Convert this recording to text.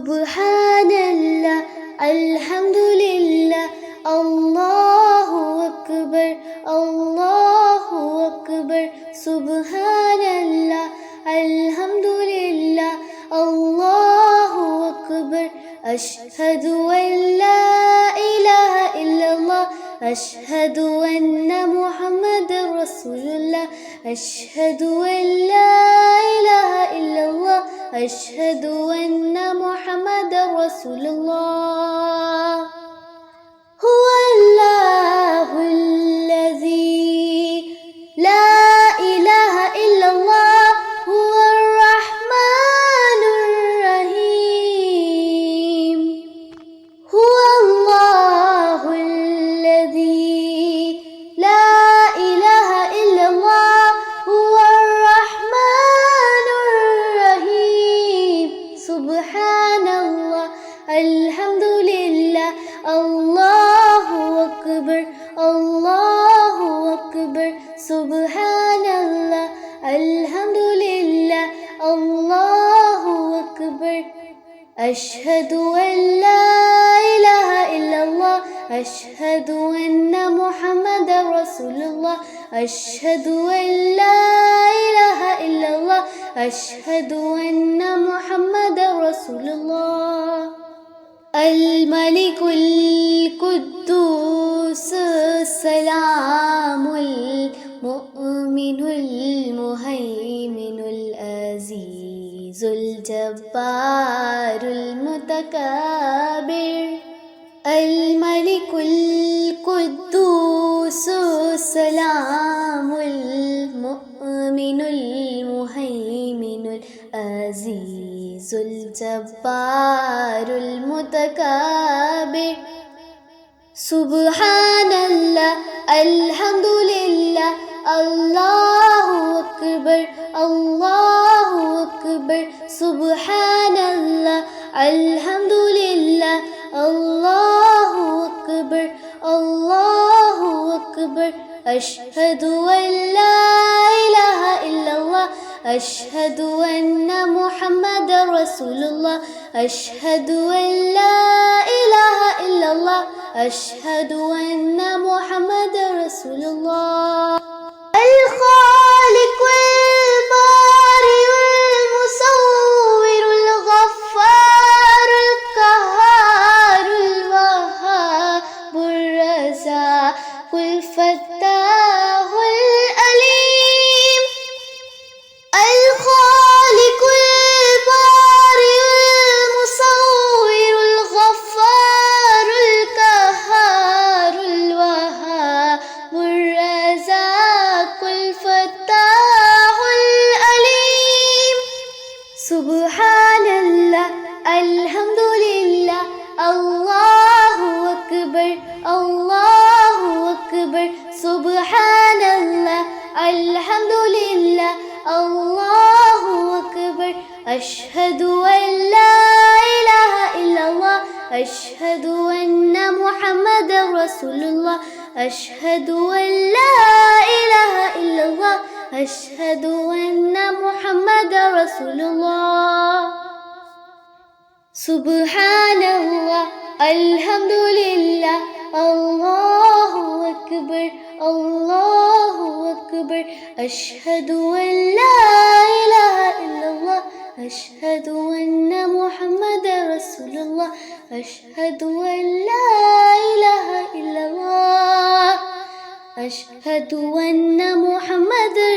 സുബ്ഹാനല്ലാ അൽഹംദുലില്ലാ അല്ലാഹു അക്ബർ അല്ലാഹു അക്ബർ സുബ്ഹാനല്ലാ അൽഹംദുലില്ലാ അല്ലാഹു അക്ബർ അഷ്ഹദു അല്ലാ ഇലാഹ ഇല്ലല്ലാഹ് അഷ്ഹദു അന്ന മുഹമ്മദർ റസൂലുള്ളാഹ് അഷ്ഹദു അല്ലാ ഇലാഹ ഇല്ലല്ലാഹ് അഷ്ഹദു അന്ന മുഹമ്മദർ റസൂലുള്ളാഹ് ഹുവല്ലാഹുല്ലസീ ലാ ഇലാഹ ഇല്ലല്ലാഹ് ഹുവർ റഹ്മാനുർ റഹീം ഹുവല്ലാഹുല്ലസീ ലാ ഇലാഹ ഇല്ലല്ലാഹ് ഹുവർ റഹ്മാനുർ റഹീം സുബ്ഹാനല്ലാഹ് അൽഹംദുലില്ലാ അല്ലാഹു അക്ബർ അല്ലാഹു അക്ബർ സുബ്ഹാനല്ലാഹ് അൽഹംദുലില്ലാ അല്ലാഹു അക്ബർ അഷ്ഹദു അല്ലാ ഇലാഹ ഇല്ലല്ലാഹ് അഷ്ഹദു അന്ന മുഹമ്മദർ റസൂലുള്ളാഹ് അഷ്ഹദു അല്ലാ ഇലാഹ ഇല്ലല്ലാഹ് അഷ്ഹദു അന്ന മുഹമ്മദർ റസൂലുള്ളാഹ് الملك القدوس السلام المؤمن المهيمن العزيز الجبار المتكبر الملك القدوس السلام المؤمن المهيمن العزيز الجبار المتكبر സുബ്ഹാനല്ലാ അൽഹംദുലില്ലാ അല്ലാഹു അക്ബർ അല്ലാഹു അക്ബർ സുബ്ഹാനല്ലാ അൽഹംദുലില്ലാ അല്ലാഹു അക്ബർ അല്ലാഹു അക്ബർ അഷ്ഹദു അല്ലാ ഇലാഹ ഇല്ലല്ലാഹ് അഷ്ഹദു അന്ന മുഹമ്മദർ റസൂലുള്ളാഹ് അഷ്ഹദു അല്ലാ ഇലാഹ ഇല്ലല്ലാഹ് അഷ്ഹദു അന്ന മുഹമ്മദർ റസൂലുള്ളാഹ് الخالق البارئ المصور الغفار القهار الوهاب الرزاق الفتاح العليم الخالق البارئ المصور الغفار القهار الوهاب الرزاق الفتاح العليم സുബ്ഹാനല്ലാ അൽഹംദുലില്ലാ അല്ലാഹു അക്ബർ അല്ലാഹു അക്ബർ സുബ്ഹാനല്ലാ അൽഹംദുലില്ലാ അല്ലാഹു അക്ബർ അഷ്ഹദു അല്ലാ ഇലാഹ ഇല്ലല്ലാഹ് അഷ്ഹദു അന്ന മുഹമ്മദർ റസൂലുള്ളാഹ് അഷ്ഹദു അല്ലാ ഇലാഹ ഇല്ലല്ലാഹ് അഷ്ഹദു അന്ന മുഹമ്മദർ റസൂലുള്ളാഹ് സുബ്ഹാനല്ലാഹ് അൽഹംദുലില്ലാ അല്ലാഹു അക്ബർ അല്ലാഹു അക്ബർ അഷ്ഹദു അല്ലാ ഇലാഹ ഇല്ലല്ലാഹ് അഷ്ഹദു അന്ന മുഹമ്മദർ റസൂലുള്ളാഹ് അഷ്ഹദു അല്ലാ ഇലാഹ ഇല്ലല്ലാഹ് അഷ്ഹദു അന്ന മുഹമ്മദർ